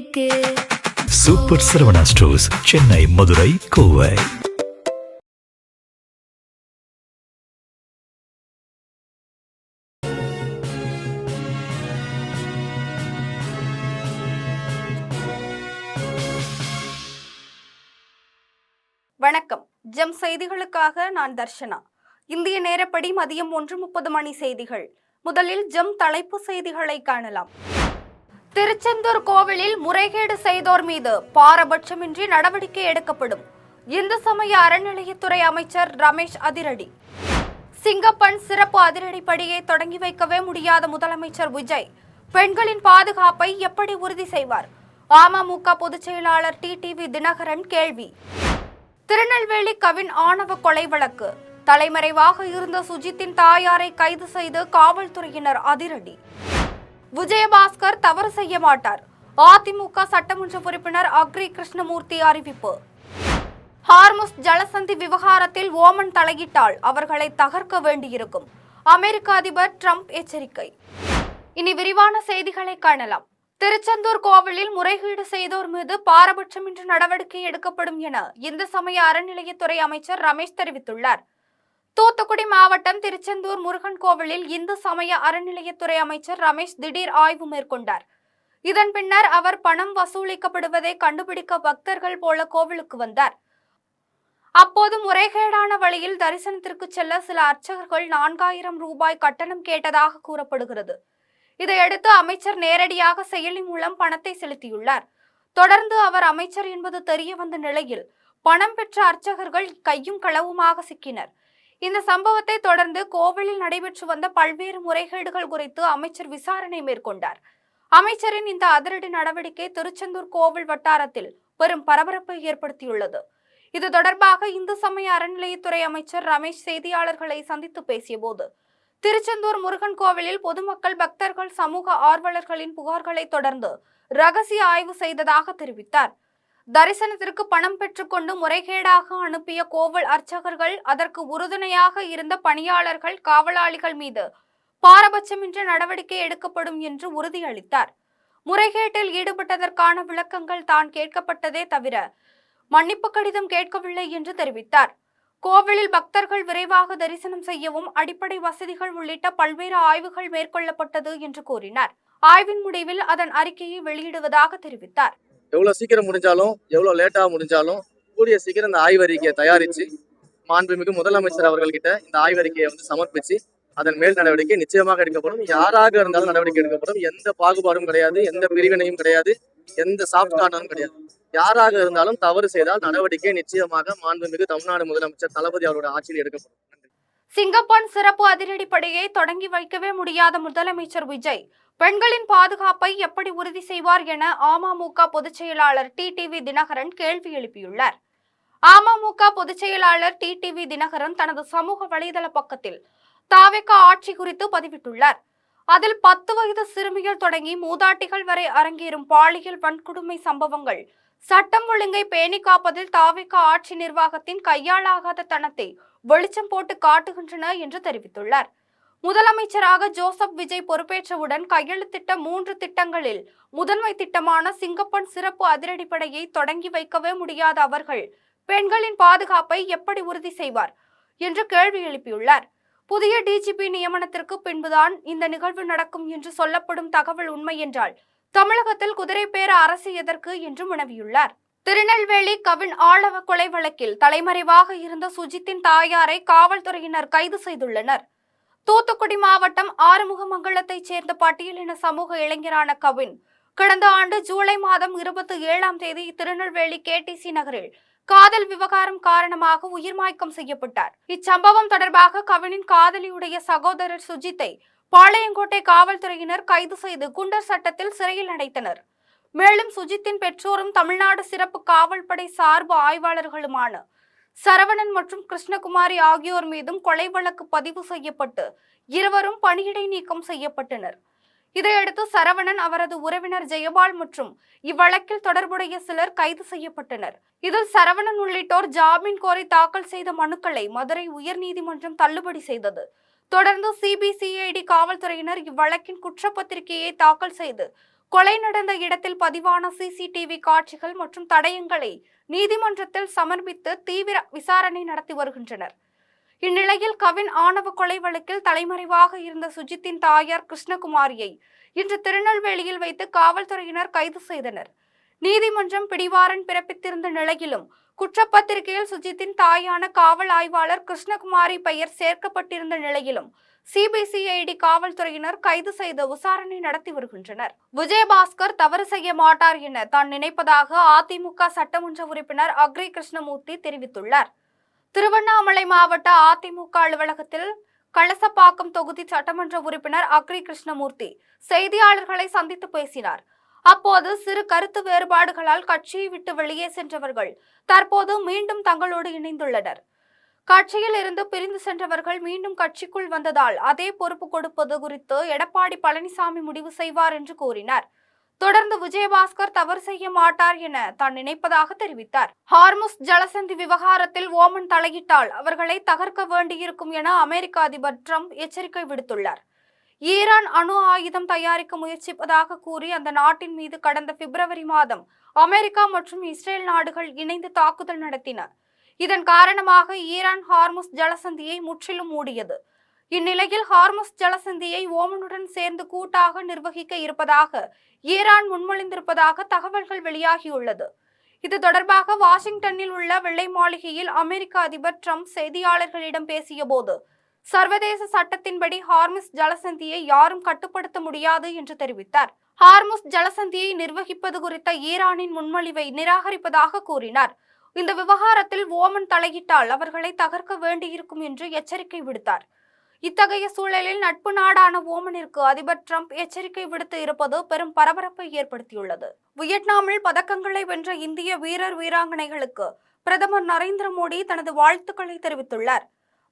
இருக்கு. Super Saravana stores, Chennai, Madurai, Kovai. வணக்கம். GeM செய்திகளுக்காக நான் தர்ஷனா. இந்திய நேரப்படி மதியம் 1:30 மணி செய்திகள். முதலில் ஜெம் தலைப்பு செய்திகளை காணலாம். திருச்செந்தூர் கோவிலில் முறைகேடு செய்தோர் மீது பாரபட்சமின்றி நடவடிக்கை எடுக்கப்படும். இந்து சமய அறநிலையத்துறை அமைச்சர் ரமேஷ் அதிரடி. சிங்கப்பன் சிறப்பு அதிரடிப்படியை தொடங்கி வைக்கவே முடியாத முதலமைச்சர் விஜய் பெண்களின் பாதுகாப்பை எப்படி உறுதி செய்வார்? அமமுக பொதுச் செயலாளர் டிடிவி தினகரன் கேள்வி. திருநெல்வேலி கவின் ஆணவ கொலை வழக்கு, தலைமறைவாக இருந்த சுஜித்தின் தாயாரை கைது செய்து காவல்துறையினர் அதிரடி. விஜயபாஸ்கர் தவறு செய்ய மாட்டார், அதிமுக சட்டமன்ற உறுப்பினர் அக்ரி கிருஷ்ணமூர்த்தி அறிவிப்பு. ஹார்முஸ் ஜலசந்தி விவகாரத்தில் ஓமன் தலையிட்டால் அவர்களை தகர்க்க வேண்டியிருக்கும், அமெரிக்க அதிபர் டிரம்ப் எச்சரிக்கை. இனி விரிவான செய்திகளை காணலாம். திருச்செந்தூர் கோவிலில் முறைகேடு செய்தோர் மீது பாரபட்சமின்றி நடவடிக்கை எடுக்கப்படும் என இந்து சமய அறநிலையத்துறை அமைச்சர் ரமேஷ் தெரிவித்துள்ளார். தூத்துக்குடி மாவட்டம் திருச்செந்தூர் முருகன் கோவிலில் இந்து சமய அறநிலையத்துறை அமைச்சர் ரமேஷ் திடீர் ஆய்வு மேற்கொண்டார். இதன் பின்னர் அவர் பணம் வசூலிக்கப்படுவதை கண்டுபிடிக்க பக்தர்கள் போல கோவிலுக்கு வந்தார். அப்போது முறைகேடான வழியில் தரிசனத்திற்கு செல்ல சில அர்ச்சகர்கள் 4000 ரூபாய் கட்டணம் கேட்டதாக கூறப்படுகிறது. இதையடுத்து அமைச்சர் நேரடியாக செயலி மூலம் பணத்தை செலுத்தியுள்ளார். தொடர்ந்து அவர் அமைச்சர் என்பது தெரிய வந்த நிலையில் பணம் பெற்ற அர்ச்சகர்கள் கையும் களவுமாக சிக்கினர். இந்த சம்பவத்தை தொடர்ந்து கோவிலில் நடைபெற்று வந்த பல்வேறு முறைகேடுகள் குறித்து அமைச்சர் விசாரணை மேற்கொண்டார். அமைச்சரின் இந்த அதிரடி நடவடிக்கை திருச்செந்தூர் கோவில் வட்டாரத்தில் பெரும் பரபரப்பை ஏற்படுத்தியுள்ளது. இது தொடர்பாக இந்து சமய அறநிலையத்துறை அமைச்சர் ரமேஷ் செய்தியாளர்களை சந்தித்து பேசிய போது, திருச்செந்தூர் முருகன் கோவிலில் பொதுமக்கள், பக்தர்கள், சமூக ஆர்வலர்களின் புகார்களை தொடர்ந்து ரகசிய ஆய்வு செய்ததாக தெரிவித்தார். தரிசனத்திற்கு பணம் பெற்றுக்கொண்டு முறைகேடாக அனுப்பிய கோவில் அர்ச்சகர்கள், அதற்கு உறுதுணையாக இருந்த பணியாளர்கள், காவலாளிகள் மீது பாரபட்சமின்றி நடவடிக்கை எடுக்கப்படும் என்று உறுதியளித்தார். முறைகேட்டில் ஈடுபட்டதற்கான விளக்கங்கள் தான் கேட்கப்பட்டதே தவிர மன்னிப்பு கடிதம் கேட்கவில்லை என்று தெரிவித்தார். கோவிலில் பக்தர்கள் விரைவாக தரிசனம் செய்யவும் அடிப்படை வசதிகள் உள்ளிட்ட பல்வேறு ஆய்வுகள் மேற்கொள்ளப்பட்டது என்று கூறினார். ஆய்வின் முடிவில் அதன் அறிக்கையை வெளியிடுவதாக தெரிவித்தார். எவ்வளவு சீக்கிரம் முடிஞ்சாலும், எவ்வளவு லேட்டா முடிஞ்சாலும் கூடிய சீக்கிரம் இந்த ஆய்வறிக்கையை தயாரிச்சு மாண்புமிகு முதலமைச்சர் அவர்கள்கிட்ட இந்த ஆய்வறிக்கையை சமர்ப்பிச்சு அதன் மேல் நடவடிக்கை நிச்சயமாக எடுக்கப்படும். யாராக இருந்தாலும் நடவடிக்கை எடுக்கப்படும். எந்த பாகுபாடும் கிடையாது, எந்த பிரிவினையும் கிடையாது, எந்த சாஃப்ட் கார்னரும் கிடையாது. யாராக இருந்தாலும் தவறு செய்தால் நடவடிக்கை நிச்சயமாக மாண்புமிகு தமிழ்நாடு முதலமைச்சர் தளபதி அவருடைய ஆட்சியில் எடுக்கப்படும். சிங்கப்பன் சிறப்பு அதிரடிப்படையை தொடங்கி வைக்கவே முடியாத முதலமைச்சர் விஜய் பெண்களின் பாதுகாப்பை எப்படி உறுதி செய்வார் என அமமுக பொதுச் செயலாளர் டிடிவி தினகரன் கேள்வி எழுப்பியுள்ளார். அமமுக பொதுச் செயலாளர் டிடிவி தினகரன் தனது சமூக வலைதள பக்கத்தில் தாவேக ஆட்சி குறித்து பதிவிட்டுள்ளார். அதில் 10 வயது சிறுமிகள் தொடங்கி மூதாட்டிகள் வரை அரங்கேறும் பாலியல் வன்கொடுமை சம்பவங்கள் சட்டம் ஒழுங்கை பேணி காப்பதில் தாவேக ஆட்சி நிர்வாகத்தின் கையாளாகாத தனத்தை வெளிச்சம் போட்டு காட்டுகின்றன என்று தெரிவித்துள்ளார். முதலமைச்சராக ஜோசப் விஜய் பொறுப்பேற்றவுடன் கையெழுத்திட்ட 3 திட்டங்களில் முதன்மை திட்டமான சிங்கப்பன் சிறப்பு அதிரடிப்படையை தொடங்கி வைக்கவே முடியாத அவர்கள் பெண்களின் பாதுகாப்பை எப்படி உறுதி செய்வார் என்று கேள்வி எழுப்பியுள்ளார். புதிய டிஜிபி நியமனத்திற்கு பின்புதான் இந்த நிகழ்வு நடக்கும் என்று சொல்லப்படும் தகவல் உண்மை என்றால் தமிழகத்தில் குதிரை பேர அரசு எதற்கு என்று வினவியுள்ளார். திருநெல்வேலி கவின் ஆணவ கொலை வழக்கில் தலைமறைவாக இருந்த சுஜித்தின் தாயாரை காவல்துறையினர் கைது செய்துள்ளனர். தூத்துக்குடி மாவட்டம் ஆறுமுகமங்கலத்தைச் சேர்ந்த பட்டியலின சமூக இளைஞரான கவின் கடந்த ஆண்டு ஜூலை மாதம் 27ஆம் தேதி திருநெல்வேலி KTC நகரில் காதல் விவகாரம் காரணமாக உயிர்மாய்க்கம் செய்யப்பட்டார். இச்சம்பவம் தொடர்பாக கவினின் காதலியுடைய சகோதரர் சுஜித்தை பாளையங்கோட்டை காவல்துறையினர் கைது செய்து குண்டர் சட்டத்தில் சிறையில் அடைத்தனர். மேலும் சுஜித்தின் பெற்றோரும் தமிழ்நாடு சிறப்பு காவல்படை சார்பு ஆய்வாளர்களுமான சரவணன் மற்றும் கிருஷ்ணகுமாரி ஆகியோர் மீதும் கொலை வழக்கு பதிவு செய்யப்பட்டு இருவரும் பணியிடை நீக்கம் செய்யப்பட்டனர். இதையடுத்து சரவணன், அவரது உறவினர் ஜெயபால் மற்றும் இவ்வழக்கில் தொடர்புடைய சிலர் கைது செய்யப்பட்டனர். இதில் சரவணன் உள்ளிட்டோர் ஜாமீன் கோரி தாக்கல் செய்த மனுக்களை மதுரை உயர்நீதிமன்றம் தள்ளுபடி செய்தது. தொடர்ந்து CBCID காவல்துறையினர் இவ்வழக்கின் குற்றப்பத்திரிகையை தாக்கல் செய்து கொலை நடந்த இடத்தில் பதிவான சிசிடிவி காட்சிகள் மற்றும் தடயங்களை நீதிமன்றத்தில் சமர்ப்பித்து தீவிர விசாரணை நடத்தி வருகின்றனர். இந்நிலையில் கவின் ஆணவ கொலை வழக்கில் தலைமறைவாக இருந்த சுஜித்தின் தாயார் கிருஷ்ணகுமாரியை இன்று திருநெல்வேலியில் வைத்து காவல்துறையினர் கைது செய்தனர். நீதிமன்றம் பிடிவாரண்ட் பிறப்பித்திருந்த நிலையிலும் குற்றப்பத்திரிகையில் சுஜித்தின் தாயான காவல் ஆய்வாளர் கிருஷ்ணகுமாரி பெயர் சேர்க்கப்பட்டிருந்த நிலையிலும் சிபிசிஐடி காவல்துறையினர் கைது செய்து விசாரணை நடத்தி வருகின்றனர். விஜயபாஸ்கர் தவறு செய்ய மாட்டார் என தான் நினைப்பதாக அதிமுக சட்டமன்ற உறுப்பினர் அக்ரி கிருஷ்ணமூர்த்தி தெரிவித்துள்ளார். திருவண்ணாமலை மாவட்ட அதிமுக அலுவலகத்தில் கலசப்பாக்கம் தொகுதி சட்டமன்ற உறுப்பினர் அக்ரி கிருஷ்ணமூர்த்தி செய்தியாளர்களை சந்தித்து பேசினார். அப்போது சிறு கருத்து வேறுபாடுகளால் கட்சியை விட்டு வெளியே சென்றவர்கள் தற்போது மீண்டும் தங்களோடு இணைந்துள்ளனர். கட்சியில் இருந்து பிரிந்து சென்றவர்கள் மீண்டும் கட்சிக்குள் வந்ததால் அதே பொறுப்பு கொடுப்பது குறித்து எடப்பாடி பழனிசாமி முடிவு செய்வார் என்று கூறினார். தொடர்ந்து விஜயபாஸ்கர் தவறு செய்ய மாட்டார் என தான் நினைப்பதாக தெரிவித்தார். ஹார்முஸ் ஜலசந்தி விவகாரத்தில் ஓமன் தலையிட்டால் அவர்களை தகர்க்க வேண்டியிருக்கும் என அமெரிக்க அதிபர் ட்ரம்ப் எச்சரிக்கை விடுத்துள்ளார். ஈரான் அணு ஆயுதம் தயாரிக்க முயற்சிப்பதாக கூறி அந்த நாட்டின் மீது கடந்த பிப்ரவரி மாதம் அமெரிக்கா மற்றும் இஸ்ரேல் நாடுகள் இணைந்து தாக்குதல் நடத்தின. இதன் காரணமாக ஈரான் ஹார்முஸ் ஜலசந்தியை முற்றிலும் மூடியது. இந்நிலையில் ஹார்முஸ் ஜலசந்தியை ஓமனுடன் சேர்ந்து கூட்டாக நிர்வகிக்க இருப்பதாக ஈரான் முன்மொழிந்திருப்பதாக தகவல்கள் வெளியாகியுள்ளது. இது தொடர்பாக வாஷிங்டனில் உள்ள வெள்ளை மாளிகையில் அமெரிக்க அதிபர் ட்ரம்ப் செய்தியாளர்களிடம் பேசிய போது சர்வதேச சட்டத்தின்படி ஹார்முஸ் ஜலசந்தியை யாரும் கட்டுப்படுத்த முடியாது என்று தெரிவித்தார். ஹார்முஸ் ஜலசந்தியை நிர்வகிப்பது குறித்த ஈரானின் முன்மொழிவை நிராகரிப்பதாக கூறினார். இந்த விவகாரத்தில் ஓமன் தலையிட்டால் அவர்களை தகர்க்க வேண்டியிருக்கும் என்று எச்சரிக்கை விடுத்தார். இத்தகைய சூழலில் நட்பு நாடான ஓமனிற்கு அதிபர் ட்ரம்ப் எச்சரிக்கை விடுத்து இருப்பது பெரும் பரபரப்பை ஏற்படுத்தியுள்ளது. வியட்நாமில் பதக்கங்களை வென்ற இந்திய வீரர் வீராங்கனைகளுக்கு பிரதமர் நரேந்திர மோடி தனது வாழ்த்துக்களை தெரிவித்துள்ளார்.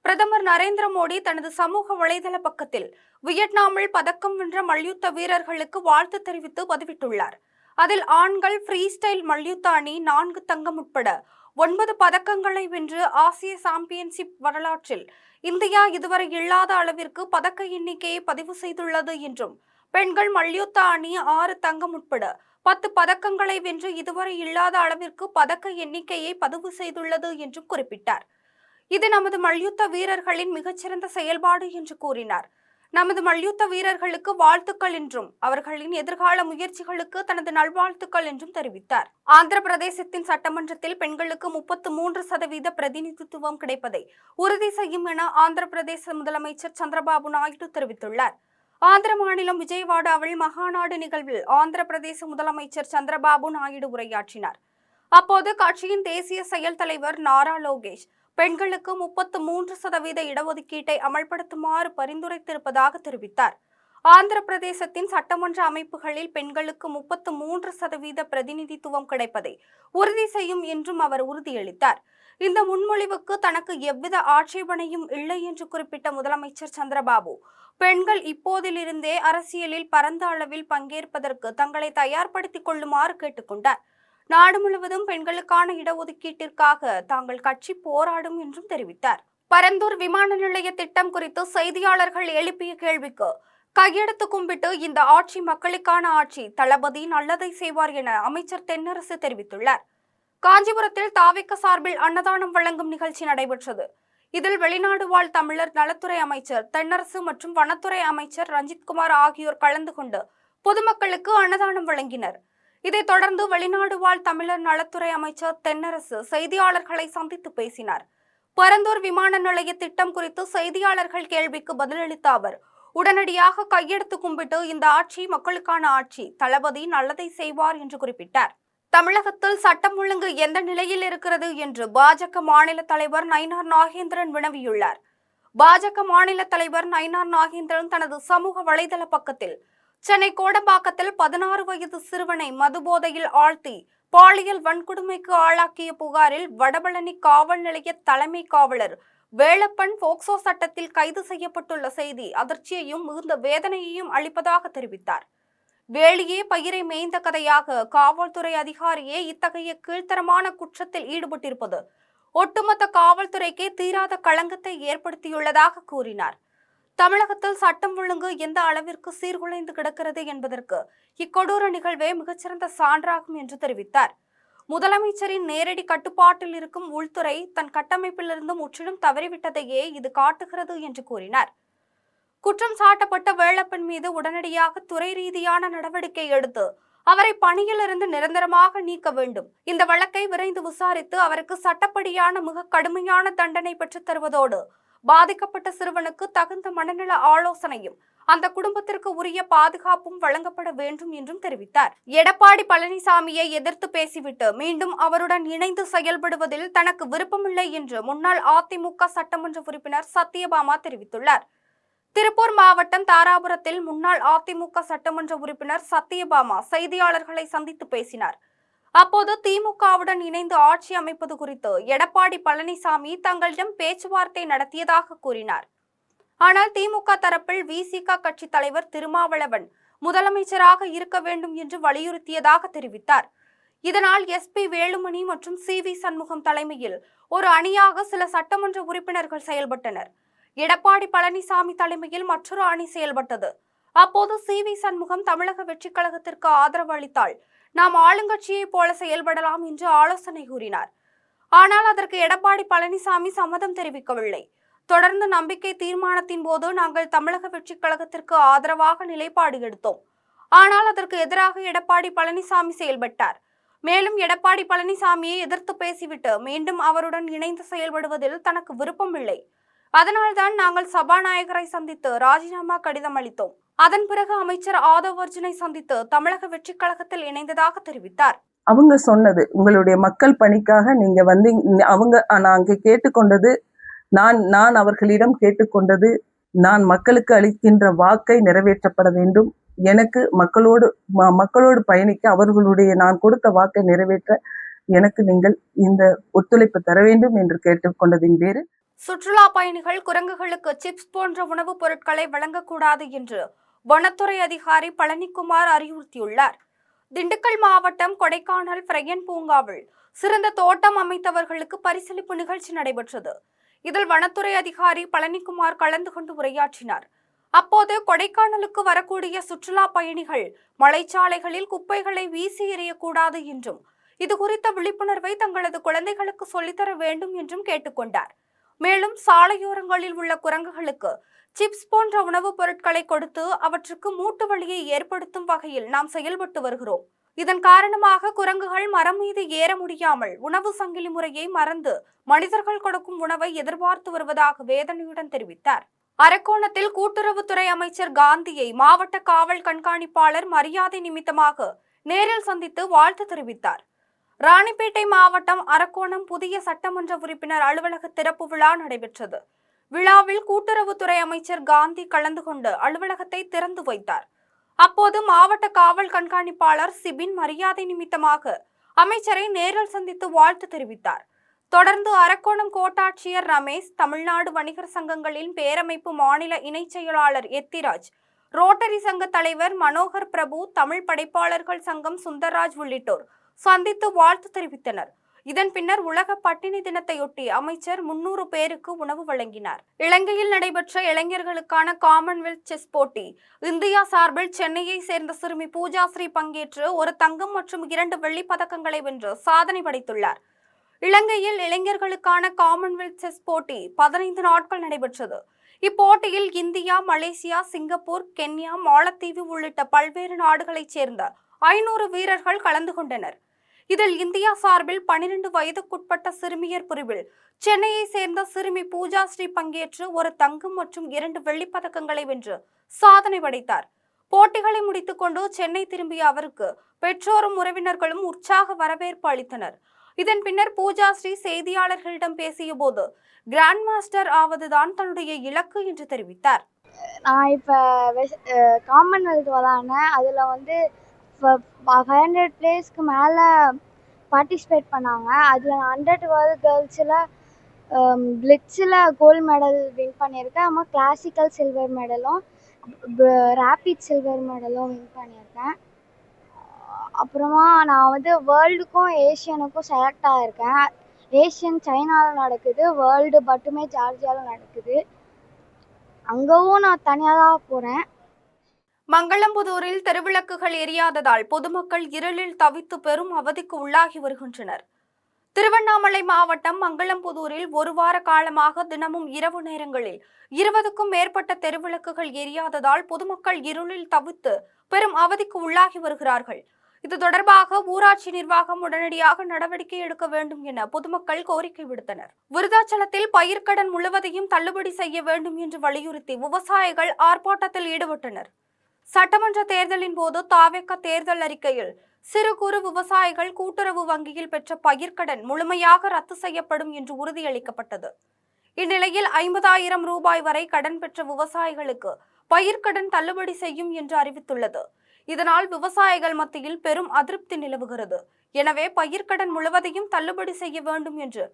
பிரதமர் நரேந்திர மோடி தனது சமூக வலைதள பக்கத்தில் வியட்நாமில் பதக்கம் வென்ற மல்யுத்த வீரர்களுக்கு வாழ்த்து தெரிவித்து பதிவிட்டுள்ளார். அதில் ஆண்கள் ஃப்ரீ ஸ்டைல் மல்யுத்த அணி 4 தங்கம் உட்பட 9 பதக்கங்களை வென்று ஆசிய சாம்பியன்ஷிப் வரலாற்றில் இந்தியா இதுவரை இல்லாத அளவிற்கு பதக்க எண்ணிக்கையை பதிவு செய்துள்ளது என்றும், பெண்கள் மல்யுத்த அணி 6 தங்கம் உட்பட 10 பதக்கங்களை வென்று இதுவரை இல்லாத அளவிற்கு பதக்க எண்ணிக்கையை பதிவு செய்துள்ளது என்றும் குறிப்பிட்டார். இது நமது மல்யுத்த வீரர்களின் மிகச்சிறந்த செயல்பாடு என்று கூறினார். நமது மல்யுத்த வீரர்களுக்கு வாழ்த்துக்கள் என்றும் அவர்களின் எதிர்கால முயற்சிகளுக்கு தனது நல்வாழ்த்துக்கள் என்றும் தெரிவித்தார். ஆந்திர பிரதேசத்தின் சட்டமன்றத்தில் பெண்களுக்கு 33% பிரதிநிதித்துவம் கிடைப்பதை உறுதி செய்யும் என ஆந்திர பிரதேச முதலமைச்சர் சந்திரபாபு நாயுடு தெரிவித்துள்ளார். ஆந்திர மாநிலம் விஜயவாடாவில் மகாநாடு நிகழ்வில் ஆந்திர பிரதேச முதலமைச்சர் சந்திரபாபு நாயுடு உரையாற்றினார். அப்போது கட்சியின் தேசிய செயல் தலைவர் நாரா லோகேஷ் பெண்களுக்கு 33% இடஒதுக்கீட்டை அமல்படுத்துமாறு பரிந்துரைத்திருப்பதாக தெரிவித்தார். ஆந்திர பிரதேசத்தின் சட்டமன்ற அமைப்புகளில் பெண்களுக்கு 33% பிரதிநிதித்துவம் கிடைப்பதை உறுதி செய்யும் என்றும் அவர் உறுதியளித்தார். இந்த முன்மொழிவுக்கு தனக்கு எவ்வித ஆட்சேபனையும் இல்லை என்று குறிப்பிட்ட முதலமைச்சர் சந்திரபாபு, பெண்கள் இப்போதிலிருந்தே அரசியலில் பரந்த அளவில் பங்கேற்பதற்கு தங்களை தயார்படுத்திக் கொள்ளுமாறு கேட்டுக்கொண்டார். நாடு முழுவதும் பெண்களுக்கான இடஒதுக்கீட்டிற்காக தாங்கள் கட்சி போராடும் என்றும் தெரிவித்தார். பரந்தூர் விமான நிலைய திட்டம் குறித்து செய்தியாளர்கள் எழுப்பிய கேள்விக்கு கையெடுத்து கும்பிட்டு இந்த ஆட்சி மக்களுக்கான ஆட்சி, தளபதி நல்லதை செய்வார் என அமைச்சர் தென்னரசு தெரிவித்துள்ளார். காஞ்சிபுரத்தில் தாவிக சார்பில் அன்னதானம் வழங்கும் நிகழ்ச்சி நடைபெற்றது. இதில் வெளிநாடு வாழ் தமிழர் நலத்துறை அமைச்சர் தென்னரசு மற்றும் வனத்துறை அமைச்சர் ரஞ்சித்குமார் ஆகியோர் கலந்து கொண்டு பொதுமக்களுக்கு அன்னதானம் வழங்கினர். இதைத் தொடர்ந்து வெளிநாடு வாழ் தமிழர் நலத்துறை அமைச்சர் தென்னரசு செய்தியாளர்களை சந்தித்து பேசினார். பரந்தூர் விமான நிலைய திட்டம் குறித்து செய்தியாளர்கள் கேள்விக்கு பதிலளித்த அவர், உடனடியாக கையெடுத்து கும்பிட்டு இந்த ஆட்சி மக்களுக்கான ஆட்சி, தளபதி நல்லதை செய்வார் என்று குறிப்பிட்டார். தமிழகத்தில் சட்டம் ஒழுங்கு எந்த நிலையில் இருக்கிறது என்று பாஜக மாநில தலைவர் நயினார் நாகேந்திரன் வினவியுள்ளார். பாஜக மாநில தலைவர் நயினார் நாகேந்திரன் தனது சமூக வலைதள பக்கத்தில் சென்னை கோடம்பாக்கத்தில் 16 வயது சிறுவனை மதுபோதையில் ஆழ்த்தி பாலியல் வன்கொடுமைக்கு ஆளாக்கிய புகாரில் வடபழனி காவல் நிலைய தலைமை காவலர் வேலப்பன் போக்சோ சட்டத்தில் கைது செய்யப்பட்டுள்ள செய்தி அதிர்ச்சியையும் மிகுந்த வேதனையையும் அளிப்பதாக தெரிவித்தார். வேலியே பயிரை மேய்ந்த கதையாக காவல்துறை அதிகாரியே இத்தகைய கீழ்த்தரமான குற்றத்தில் ஈடுபட்டிருப்பது ஒட்டுமொத்த காவல்துறைக்கே தீராத களங்கத்தை ஏற்படுத்தியுள்ளதாக கூறினார். தமிழகத்தில் சட்டம் ஒழுங்கு எந்த அளவிற்கு சீர்குலைந்து கிடக்கிறது என்பதற்கு இக்கொடூர நிகழ்வே மிகச்சிறந்த சான்றாகும் என்று தெரிவித்தார். முதலமைச்சரின் நேரடி கட்டுப்பாட்டில் இருக்கும் உள்துறை தன் கட்டமைப்பிலிருந்து முற்றிலும் தவறிவிட்டதையே இது காட்டுகிறது என்று கூறினார். குற்றம் சாட்டப்பட்ட வேலப்பன் மீது உடனடியாக துறை ரீதியான நடவடிக்கை எடுத்து அவரை பணியிலிருந்து நிரந்தரமாக நீக்க வேண்டும். இந்த வழக்கை விரைந்து விசாரித்து அவருக்கு சட்டப்படியான மிக கடுமையான தண்டனை பெற்றுத் தருவதோடு பாதிக்கப்பட்ட சிறுவனுக்கு தகுந்த மனநல ஆலோசனையும் அந்த குடும்பத்திற்கு உரிய பாதுகாப்பும் வழங்கப்பட வேண்டும் என்றும் தெரிவித்தார். எடப்பாடி பழனிசாமியை எதிர்த்து பேசிவிட்டு மீண்டும் அவருடன் இணைந்து செயல்படுவதில் தனக்கு விருப்பமில்லை என்று முன்னாள் அதிமுக சட்டமன்ற உறுப்பினர் சத்யபாமா தெரிவித்துள்ளார். திருப்பூர் மாவட்டம் தாராபுரத்தில் முன்னாள் அதிமுக சட்டமன்ற உறுப்பினர் சத்யபாமா செய்தியாளர்களை சந்தித்து பேசினார். அப்போது திமுகவுடன் இணைந்து ஆட்சி அமைப்பது குறித்து எடப்பாடி பழனிசாமி தங்களிடம் பேச்சுவார்த்தை நடத்தியதாக கூறினார். ஆனால் திமுக தரப்பில் விசிக கட்சி தலைவர் திருமாவளவன் முதலமைச்சராக இருக்க வேண்டும் என்று வலியுறுத்தியதாக தெரிவித்தார். இதனால் எஸ்பி வேலுமணி மற்றும் CV சண்முகம் தலைமையில் ஒரு அணியாக சில சட்டமன்ற உறுப்பினர்கள் செயல்பட்டனர். எடப்பாடி பழனிசாமி தலைமையில் மற்றொரு அணி செயல்பட்டது. அப்போது CV சண்முகம் தமிழக வெற்றி கழகத்திற்கு ஆதரவு அளித்தால் நாம் ஆளுங்கட்சியை போல செயல்படலாம் என்று ஆலோசனை கூறினார். ஆனால் அதற்கு எடப்பாடி பழனிசாமி சம்மதம் தெரிவிக்கவில்லை. தொடர்ந்து நம்பிக்கை தீர்மானத்தின் போது நாங்கள் தமிழக வெற்றி கழகத்திற்கு ஆதரவாக நிலைப்பாடு எடுத்தோம். ஆனால் அதற்கு எதிராக எடப்பாடி பழனிசாமி செயல்பட்டார். மேலும் எடப்பாடி பழனிசாமியை எதிர்த்து பேசிவிட்டு மீண்டும் அவருடன் இணைந்து செயல்படுவதில் தனக்கு விருப்பமில்லை. அதனால்தான் நாங்கள் சபாநாயகரை சந்தித்து ராஜினாமா கடிதம் அளித்தோம். அதன் பிறகு அமைச்சர் ஆதவ் அர்ஜுனை சந்தித்து தமிழக வெற்றி கழகத்தில் இணைந்ததாக தெரிவித்தார். அவங்க சொன்னது உங்களுடைய மக்கள் பணிக்காக நீங்க வந்து நாங்க கேட்டுக்கொண்டது, நான் அவர்களிடம் கேட்டுக்கொண்டது, நான் மக்களுக்கு அளிக்கின்ற வாக்கை நிறைவேற்றப்பட வேண்டும். எனக்கு மக்களோடு பயணிக்க அவர்களுடைய நான் கொடுத்த வாக்கை நிறைவேற்ற எனக்கு நீங்கள் இந்த ஒத்துழைப்பு தர வேண்டும் என்று கேட்டுக்கொண்டதின் பேரு சுற்றுலா பயணிகள் குரங்குகளுக்கு சிப்ஸ் போன்ற உணவுப் பொருட்களை வழங்கக்கூடாது என்று வனத்துறை அதிகாரி பழனிக்குமார் அறிவுறுத்தியுள்ளார். திண்டுக்கல் மாவட்டம் கொடைக்கானல் ஃப்ரையன் பூங்காவில் சிறந்த தோட்டம் அமைத்தவர்களுக்கு பரிசளிப்பு நிகழ்ச்சி நடைபெற்றது. இதில் வனத்துறை அதிகாரி பழனிக்குமார் கலந்து கொண்டு உரையாற்றினார். அப்போது கொடைக்கானலுக்கு வரக்கூடிய சுற்றுலா பயணிகள் மலைச்சாலைகளில் குப்பைகளை வீசி எறியக்கூடாது என்றும் இது குறித்த விழிப்புணர்வை தங்களது குழந்தைகளுக்கு சொல்லித்தர வேண்டும் என்றும் கேட்டுக்கொண்டார். மேலும் சாலையோரங்களில் உள்ள குரங்குகளுக்கு சிப்ஸ் போன்ற உணவுப் பொருட்களை கொடுத்து அவற்றுக்கு மூட்டு வலியை ஏற்படுத்தும் வகையில் நாம் செயல்பட்டு வருகிறோம். இதன் காரணமாக குரங்குகள் மரம் மீது ஏற முடியாமல் உணவு சங்கிலி முறையை மறந்து மனிதர்கள் கொடுக்கும் உணவை எதிர்பார்த்து வருவதாக வேதனையுடன் தெரிவித்தார். அரக்கோணத்தில் கூட்டுறவுத்துறை அமைச்சர் காந்தியை மாவட்ட காவல் கண்காணிப்பாளர் மரியாதை நிமித்தமாக நேரில் சந்தித்து வாழ்த்து தெரிவித்தார். ராணிப்பேட்டை மாவட்டம் அரக்கோணம் புதிய சட்டமன்ற உறுப்பினர் அலுவலக திறப்பு விழா நடைபெற்றது. விழாவில் கூட்டுறவுத்துறை அமைச்சர் காந்தி கலந்து கொண்டு அலுவலகத்தை திறந்து வைத்தார். அப்போது மாவட்ட காவல் கண்காணிப்பாளர் சிபின் மரியாதை நிமித்தமாக அமைச்சரை நேரில் சந்தித்து வாழ்த்து தெரிவித்தார். தொடர்ந்து அரக்கோணம் கோட்டாட்சியர் ரமேஷ், தமிழ்நாடு வணிகர் சங்கங்களின் பேரமைப்பு மாநில இணைச் செயலாளர் எத்திராஜ், ரோட்டரி சங்க தலைவர் மனோகர் பிரபு, தமிழ் படைப்பாளர்கள் சங்கம் சுந்தர்ராஜ் உள்ளிட்டோர் சந்தித்து வாழ்த்து தெரிவித்தனர். இதன் பின்னர் உலக பட்டினி தினத்தையொட்டி அமைச்சர் 300 பேருக்கு உணவு வழங்கினார். இலங்கையில் நடைபெற்ற இளைஞர்களுக்கான காமன்வெல்த் செஸ் போட்டி இந்தியா சார்பில் சென்னையை சேர்ந்த சிறுமி பூஜாஸ்ரீ பங்கேற்று ஒரு தங்கம் மற்றும் 2 வெள்ளிப் பதக்கங்களை வென்று சாதனை படைத்துள்ளார். இலங்கையில் இளைஞர்களுக்கான காமன்வெல்த் செஸ் போட்டி 15 நாட்கள் நடைபெற்றது. இப்போட்டியில் இந்தியா, மலேசியா, சிங்கப்பூர், கென்யா, மாலத்தீவு உள்ளிட்ட பல்வேறு நாடுகளைச் சேர்ந்த 500 வீரர்கள் கலந்து கொண்டனர். இதில் இந்தியா சார்பில் 12 வயதுக்குட்பட்ட சிறுமியர் பிரிவில் சென்னையை சேர்ந்த சிறுமி பூஜாஸ்ரீ பங்கேற்று ஒரு தங்கம் மற்றும் 2 வெள்ளிப் பதக்கங்களை வென்று சாதனை படைத்தார். போட்டிகளை முடித்துக்கொண்டு சென்னை திரும்பிய அவருக்கு பெற்றோரும் உறவினர்களும் உற்சாக வரவேற்பு அளித்தனர். இதன் பின்னர் பூஜாஸ்ரீ செய்தியாளர்களிடம் பேசிய போது கிராண்ட் மாஸ்டர் ஆவதுதான் தன்னுடைய இலக்கு என்று தெரிவித்தார். நான் இப்போ காமன்வெல்த் விளாட்னேன். அதில் வந்து 500 பிளேஸ்க்கு மேலே பார்ட்டிசிபேட் பண்ணாங்க. அதில் நான் 100 வேர்ல்டு கேர்ள்ஸில் பிளிட்ஸில் கோல்டு மெடல் வின் பண்ணியிருக்கேன். அப்புறம் கிளாசிக்கல் சில்வர் மெடலும் ரேபிட் சில்வர் மெடலும் வின் பண்ணியிருக்கேன். அப்புறமா நான் வந்து வேர்ல்டுக்கும் ஏஷியனுக்கும் செலக்ட் ஆகிருக்கேன். ஏஷியன் சைனாவில் நடக்குது, வேர்ல்டு மட்டுமே ஜார்ஜியாவில் நடக்குது. அங்கவும் நான் தனியாக தான் போகிறேன். மங்களம்புதூரில் தெருவிளக்குகள் எரியாததால் பொதுமக்கள் இருளில் தவித்து பெரும் அவதிக்கு உள்ளாகி வருகின்றனர். திருவண்ணாமலை மாவட்டம் மங்களம்புதூரில் ஒரு வார காலமாக தினமும் இரவு நேரங்களில் 20க்கும் மேற்பட்ட தெருவிளக்குகள் எரியாததால் பொதுமக்கள் இருளில் தவித்து பெரும் அவதிக்கு உள்ளாகி வருகிறார்கள். இது தொடர்பாக ஊராட்சி நிர்வாகம் உடனடியாக நடவடிக்கை எடுக்க வேண்டும் என பொதுமக்கள் கோரிக்கை விடுத்தனர். விருதாச்சலத்தில் பயிர்க்கடன் முழுவதையும் தள்ளுபடி செய்ய வேண்டும் என்று வலியுறுத்தி விவசாயிகள் ஆர்ப்பாட்டத்தில் ஈடுபட்டனர். சட்டமன்ற தேர்தலின் போது தாவேக தேர்தல் அறிக்கையில் சிறு குறு விவசாயிகள் கூட்டுறவு வங்கியில் பெற்ற பயிர்க்கடன் முழுமையாக ரத்து செய்யப்படும் என்று உறுதியளிக்கப்பட்டது. இந்நிலையில் 50,000 ரூபாய் வரை கடன் பெற்ற விவசாயிகளுக்கு பயிர்க்கடன் தள்ளுபடி செய்யும் என்று அறிவித்துள்ளது. இதனால் விவசாயிகள் மத்தியில் பெரும் அதிருப்தி நிலவுகிறது. எனவே பயிர்க்கடன் முழுவதையும் தள்ளுபடி செய்ய வேண்டும் என்று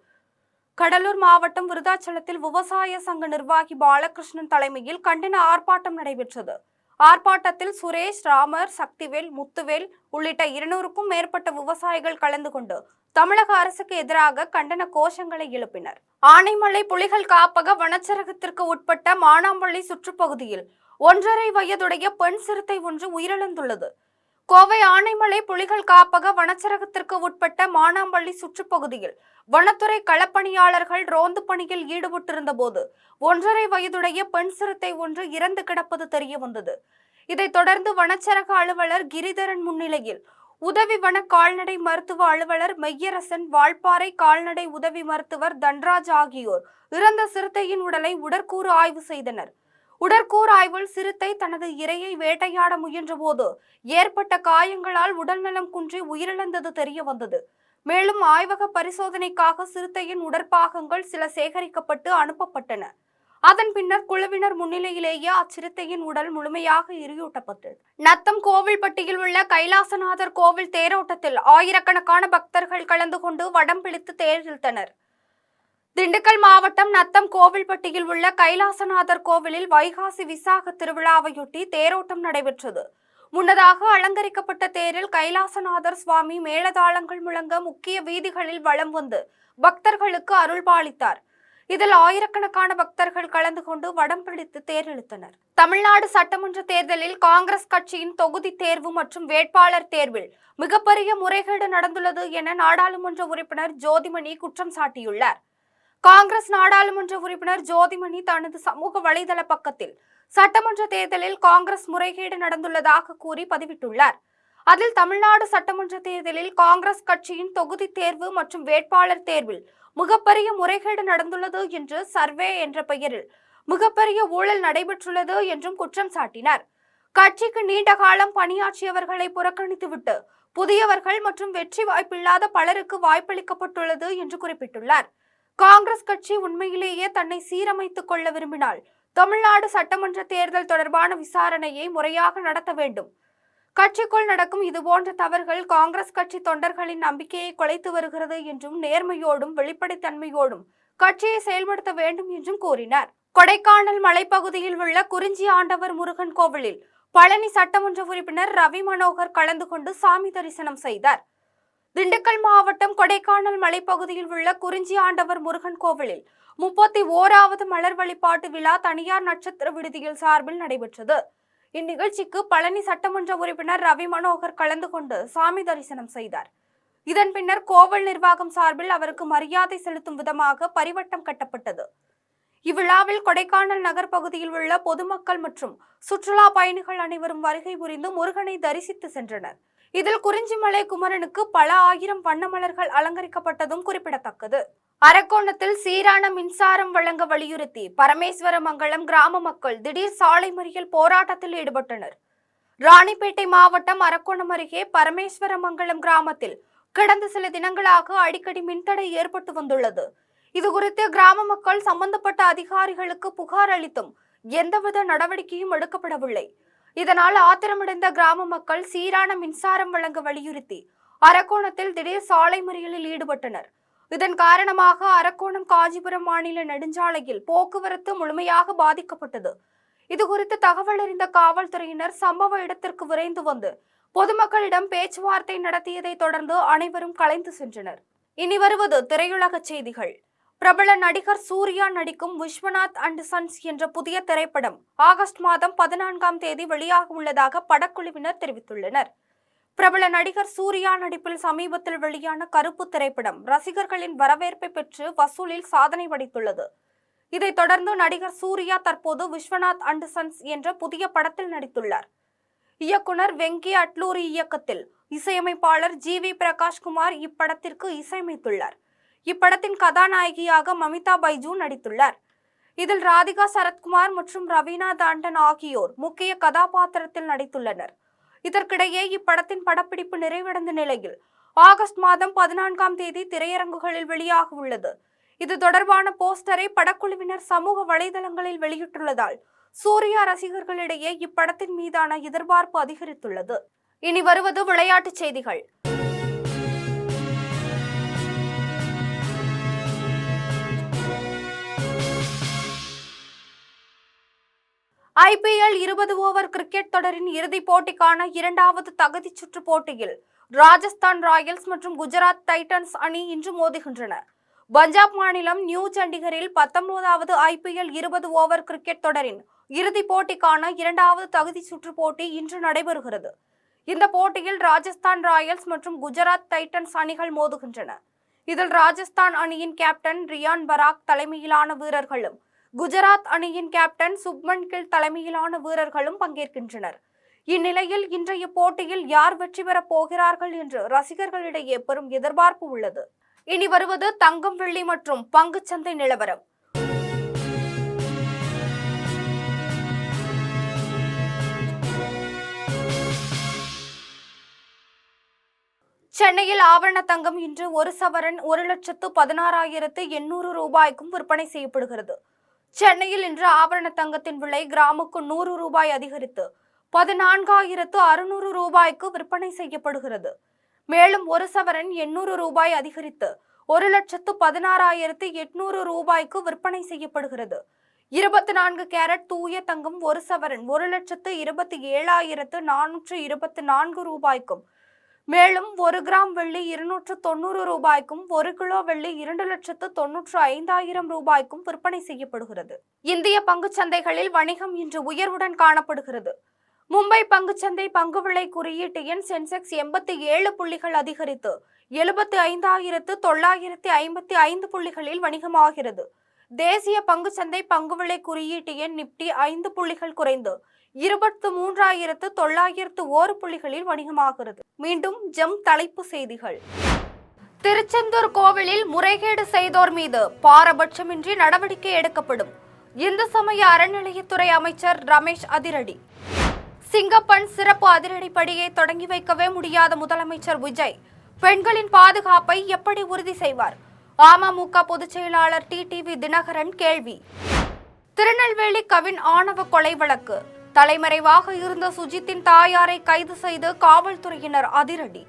கடலூர் மாவட்டம் விருதாச்சலத்தில் விவசாய சங்க நிர்வாகி பாலகிருஷ்ணன் தலைமையில் கண்டன ஆர்ப்பாட்டம் நடைபெற்றது. ஆர்ப்பாட்டத்தில் சுரேஷ், ராமர், சக்திவேல், முத்துவேல் உள்ளிட்ட 200க்கும் மேற்பட்ட விவசாயிகள் கலந்து கொண்டு தமிழக அரசுக்கு எதிராக கண்டன கோஷங்களை எழுப்பினர். ஆனைமலை புலிகள் காப்பக வனச்சரகத்திற்கு உட்பட்ட மானாம்பள்ளி சுற்றுப்பகுதியில் 1.5 வயதுடைய பெண் சிறுத்தை ஒன்று உயிரிழந்துள்ளது. கோவை ஆனைமலை புலிகள் காப்பக வனச்சரகத்திற்கு உட்பட்ட மானாம்பள்ளி சுற்றுப்பகுதியில் வனத்துறை களப்பணியாளர்கள் ரோந்து பணியில் ஈடுபட்டிருந்த போது 1.5 வயதுடைய பெண் சிறுத்தை ஒன்று இறந்து கிடப்பது தெரிய வந்தது. இதைத் தொடர்ந்து வனச்சரக அலுவலர் கிரிதரன் முன்னிலையில் உதவி வன கால்நடை மருத்துவ அலுவலர் மெய்யரசன், வால்பாறை கால்நடை உதவி மருத்துவர் தன்ராஜ் ஆகியோர் இறந்த சிறுத்தையின் உடலை உடற்கூறு ஆய்வு செய்தனர். உடற்கூறு ஆய்வில் சிறுத்தை தனது இரையை வேட்டையாட முயன்ற போது ஏற்பட்ட காயங்களால் உடல்நலம் குன்றி உயிரிழந்தது தெரிய வந்தது. மேலும் ஆய்வக பரிசோதனைக்காக சிறுத்தையின் உடற்பாகங்கள் சில சேகரிக்கப்பட்டு அனுப்பப்பட்டன. அதன் பின்னர் குழுவினர் முன்னிலையிலேயே அச்சிறுத்தையின் உடல் முழுமையாக எரியூட்டப்பட்டது. நத்தம் கோவில்பட்டியில் உள்ள கைலாசநாதர் கோவில் தேரோட்டத்தில் ஆயிரக்கணக்கான பக்தர்கள் கலந்து கொண்டு வடம் பிடித்து தேர் இழுத்தனர். திண்டுக்கல் மாவட்டம் நத்தம் கோவில்பட்டியில் உள்ள கைலாசநாதர் கோவிலில் வைகாசி விசாக திருவிழாவையொட்டி தேரோட்டம் நடைபெற்றது. முன்னதாக அலங்கரிக்கப்பட்ட தேரில் கைலாசநாதர் சுவாமி மேளதாளங்கள் முழங்க முக்கிய வீதிகளில் வலம் வந்து பக்தர்களுக்கு அருள்பாலித்தார். இதில் ஆயிரக்கணக்கான பக்தர்கள் கலந்து கொண்டு வடம் பிடித்து தேர் இழுத்தனர். தமிழ்நாடு சட்டமன்ற தேர்தலில் காங்கிரஸ் கட்சியின் தொகுதி தேர்வு மற்றும் வேட்பாளர் தேர்வில் மிகப்பெரிய முறைகேடு நடந்துள்ளது என நாடாளுமன்ற உறுப்பினர் ஜோதிமணி குற்றம் சாட்டியுள்ளார். காங்கிரஸ் நாடாளுமன்ற உறுப்பினர் ஜோதிமணி தனது சமூக வலைதள பக்கத்தில் சட்டமன்ற தேர்தலில் காங்கிரஸ் முறைகேடு நடந்துள்ளதாக கூறி பதிவிட்டுள்ளார். அதில் தமிழ்நாடு சட்டமன்ற தேர்தலில் காங்கிரஸ் கட்சியின் தொகுதி தேர்வு மற்றும் வேட்பாளர் தேர்வில் மிகப்பெரிய முறைகேடு நடந்துள்ளது என்று சர்வே என்ற பெயரில் மிகப்பெரிய ஊழல் நடைபெற்றுள்ளது என்றும் குற்றம் சாட்டினார். கட்சிக்கு நீண்ட காலம் பணியாற்றியவர்களை புறக்கணித்துவிட்டு புதியவர்கள் மற்றும் வெற்றி வாய்ப்பில்லாத பலருக்கு வாய்ப்பளிக்கப்பட்டுள்ளது என்று குறிப்பிட்டுள்ளார். காங்கிரஸ் கட்சி உண்மையிலேயே தன்னை சீரமைத்துக் கொள்ள விரும்பினால் தமிழ்நாடு சட்டமன்ற தேர்தல் தொடர்பான விசாரணையை முறையாக நடத்த வேண்டும். கட்சிக்குள் நடக்கும் இதுபோன்ற தவறுகள் காங்கிரஸ் கட்சி தொண்டர்களின் நம்பிக்கையை குலைத்து வருகிறது என்றும் நேர்மையோடும் வெளிப்படைத்தன்மையோடும் கட்சியை செயல்படுத்த வேண்டும் என்றும் கூறினார். கொடைக்கானல் மலைப்பகுதியில் உள்ள குறிஞ்சி ஆண்டவர் முருகன் கோவிலில் பழனி சட்டமன்ற உறுப்பினர் ரவி மனோகர் கலந்து கொண்டு சாமி தரிசனம் செய்தார். திண்டுக்கல் மாவட்டம் கொடைக்கானல் மலைப்பகுதியில் உள்ள குறிஞ்சி ஆண்டவர் முருகன் கோவிலில் 31வது மலர் வழிபாட்டு விழா தனியார் நட்சத்திர விடுதியில் சார்பில் நடைபெற்றது. இந்நிகழ்ச்சிக்கு பழனி சட்டமன்ற உறுப்பினர் ரவி மனோகர் கலந்து கொண்டு சாமி தரிசனம் செய்தார். இதன் பின்னர் கோவில் நிர்வாகம் சார்பில் அவருக்கு மரியாதை செலுத்தும் விதமாக பரிவட்டம் கட்டப்பட்டது. இவ்விழாவில் கொடைக்கானல் நகர் பகுதியில் உள்ள பொதுமக்கள் மற்றும் சுற்றுலா பயணிகள் அனைவரும் வருகை புரிந்து முருகனை தரிசித்து சென்றனர். இதில் குறிஞ்சிமலை குமரனுக்கு பல ஆயிரம் வண்ணமலர்கள் அலங்கரிக்கப்பட்டதும் குறிப்பிடத்தக்கது. அரக்கோணத்தில் சீரான மின்சாரம் வழங்க வலியுறுத்தி பரமேஸ்வரமங்கலம் கிராம மக்கள் திடீர் சாலை மறியல் போராட்டத்தில் ஈடுபட்டனர். ராணிப்பேட்டை மாவட்டம் அரக்கோணம் அருகே பரமேஸ்வரமங்கலம் கிராமத்தில் கடந்த சில தினங்களாக அடிக்கடி மின்தடை ஏற்பட்டு வந்துள்ளது. இதுகுறித்து கிராம மக்கள் சம்பந்தப்பட்ட அதிகாரிகளுக்கு புகார் அளித்தும் எந்தவித நடவடிக்கையும் எடுக்கப்படவில்லை. இதனால் ஆத்திரமடைந்த கிராம மக்கள் சீரான மின்சாரம் வழங்க வலியுறுத்தி அரக்கோணத்தில் திடீர் சாலை மறியலில் ஈடுபட்டனர். இதன் காரணமாக அரக்கோணம் காஞ்சிபுரம் மாநில நெடுஞ்சாலையில் போக்குவரத்து முழுமையாக பாதிக்கப்பட்டது. இதுகுறித்து தகவல் அறிந்த காவல்துறையினர் சம்பவ இடத்திற்கு விரைந்து வந்து பொதுமக்களிடம் பேச்சுவார்த்தை நடத்தியதை தொடர்ந்து அனைவரும் கலைந்து சென்றனர். இனி வருவது திரையுலக செய்திகள். பிரபல நடிகர் சூர்யா நடிக்கும் விஸ்வநாத் அண்ட் சன்ஸ் என்ற புதிய திரைப்படம் ஆகஸ்ட் மாதம் 14ஆம் தேதி வெளியாக உள்ளதாக படக்குழுவினர் தெரிவித்துள்ளனர். பிரபல நடிகர் சூர்யா நடிப்பில் சமீபத்தில் வெளியான கருப்பு திரைப்படம் ரசிகர்களின் வரவேற்பை பெற்று வசூலில் சாதனை படைத்துள்ளது. இதைத் தொடர்ந்து நடிகர் சூர்யா தற்போது விஸ்வநாத் அண்ட் சன்ஸ் என்ற புதிய படத்தில் நடித்துள்ளார். இயக்குனர் வெங்கி அட்லூரி இயக்கத்தில் இசையமைப்பாளர் GV பிரகாஷ்குமார் இப்படத்திற்கு இசையமைத்துள்ளார். இப்படத்தின் கதாநாயகியாக மமிதா பைஜூ நடித்துள்ளார். இதில் ராதிகா சரத்குமார் மற்றும் ரவீனா தாண்டன் ஆகியோர் முக்கிய கதாபாத்திரத்தில் நடித்துள்ளனர். இதற்கிடையே இப்படத்தின் படப்பிடிப்பு நிறைவடைந்த நிலையில் ஆகஸ்ட் மாதம் 14ஆம் தேதி திரையரங்குகளில் வெளியாக உள்ளது. இது தொடர்பான போஸ்டரை படக்குழுவினர் சமூக வலைதளங்களில் வெளியிட்டுள்ளதால் சூர்யா ரசிகர்களிடையே இப்படத்தின் மீதான எதிர்பார்ப்பு அதிகரித்துள்ளது. இனி வருவது விளையாட்டுச் செய்திகள். IPL 20 ஓவர் கிரிக்கெட் தொடரின் இறுதிப் போட்டிக்கான 2வது தகுதிச் சுற்று போட்டியில் ராஜஸ்தான் ராயல்ஸ் மற்றும் குஜராத் டைட்டன்ஸ் அணி இன்று மோதுகின்றன. பஞ்சாப் மாநிலம் நியூ சண்டிகரில் 19வது IPL 20 ஓவர் கிரிக்கெட் தொடரின் இறுதிப் போட்டிக்கான 2வது தகுதிச் சுற்று போட்டி இன்று நடைபெறுகிறது. இந்த போட்டியில் ராஜஸ்தான் ராயல்ஸ் மற்றும் குஜராத் டைட்டன்ஸ் அணிகள் மோதுகின்றன. இதில் ராஜஸ்தான் அணியின் கேப்டன் ரியான் பராக் தலைமையிலான வீரர்களும் குஜராத் அணியின் கேப்டன் சுப்மன் கில் தலைமையிலான வீரர்களும் பங்கேற்கின்றனர். இந்நிலையில் இன்றைய போட்டியில் யார் வெற்றி பெறப் போகிறார்கள் என்று ரசிகர்களிடையே பெரும் எதிர்பார்ப்பு உள்ளது. இனி வருவது தங்கம், வெள்ளி மற்றும் பங்குச்சந்தை நிலவரம். சென்னையில் ஆபரண தங்கம் இன்று ஒரு சவரன் 1,16,800 ரூபாய்க்கும் விற்பனை செய்யப்படுகிறது. சென்னையில் இன்று ஆபரண தங்கத்தின் விலை கிராமுக்கு 100 ரூபாய் அதிகரித்து 14,600 ரூபாய்க்கு விற்பனை செய்யப்படுகிறது. மேலும் ஒரு சவரன் 800 ரூபாய் அதிகரித்து 1,16,800 ரூபாய்க்கு விற்பனை செய்யப்படுகிறது. 24 கேரட் தூய தங்கம் ஒரு சவரன் 1,27,424 ரூபாய்க்கும், மேலும் 1 கிராம் வெள்ளி 290 ரூபாய்க்கும், 1 கிலோ வெள்ளி 2,95,000 ரூபாய்க்கும் விற்பனை செய்யப்படுகிறது. இந்திய பங்குச்சந்தைகளில் வணிகம் இன்று உயர்வுடன் காணப்படுகிறது. மும்பை பங்குச்சந்தை பங்கு விலை குறியீட்டு எண் சென்செக்ஸ் 87 புள்ளிகள் அதிகரித்து 75,955 புள்ளிகளில் வணிகமாகிறது. தேசிய பங்குச்சந்தை பங்கு விலை குறியீட்டு எண் நிப்டி 5 புள்ளிகள் குறைந்து 23,901 புள்ளிகளில் வணிகமாகிறது. மீண்டும் ஜெம் தலைப்பு செய்திகள். திருச்செந்தூர் கோவிலில் முறைகேடு செய்தோர் மீது பாரபட்சமின்றி நடவடிக்கை எடுக்கப்படும். இந்து சமய அறநிலையத்துறை அமைச்சர் ரமேஷ் அதிரடி. சிங்கப்பன் சிறப்பு அதிரடிப்படியை தொடங்கி வைக்கவே முடியாத முதலமைச்சர் விஜய் பெண்களின் பாதுகாப்பை எப்படி உறுதி செய்வார்? அமமுக பொதுச் செயலாளர் டிடிவி தினகரன் கேள்வி. திருநெல்வேலி கவின் ஆணவ கொலை வழக்கு. தலைமறைவாக இருந்த சுஜித்தின் தாயாரை கைது செய்து காவல்துறையினர் அதிரடி.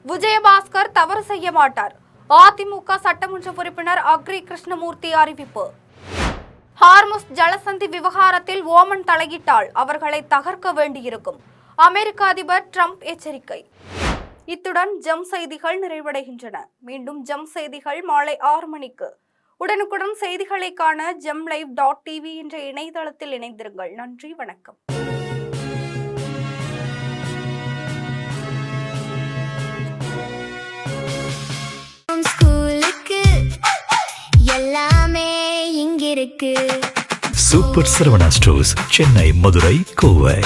விஜயபாஸ்கர் தவறு செய்ய மாட்டார். அதிமுக சட்டமன்ற உறுப்பினர் அக்ரி கிருஷ்ணமூர்த்தி அறிவிப்பு. ஹார்முஸ் ஜலசந்தி விவகாரத்தில் ஓமன் தலையிட்டால் அவர்களை தகர்க்க வேண்டியிருக்கும். அமெரிக்க அதிபர் ட்ரம்ப் எச்சரிக்கை. இத்துடன் ஜெம் செய்திகள் நிறைவடைகின்றன. மீண்டும் ஜெம் செய்திகள் மாலை 6 மணிக்கு. உடனுக்குடன் செய்திகளை காண gemlive.tv என்ற இணையதளத்தில் இணைந்திருங்கள். நன்றி, வணக்கம். Super Saravana stores, Chennai, Madurai, Kovai.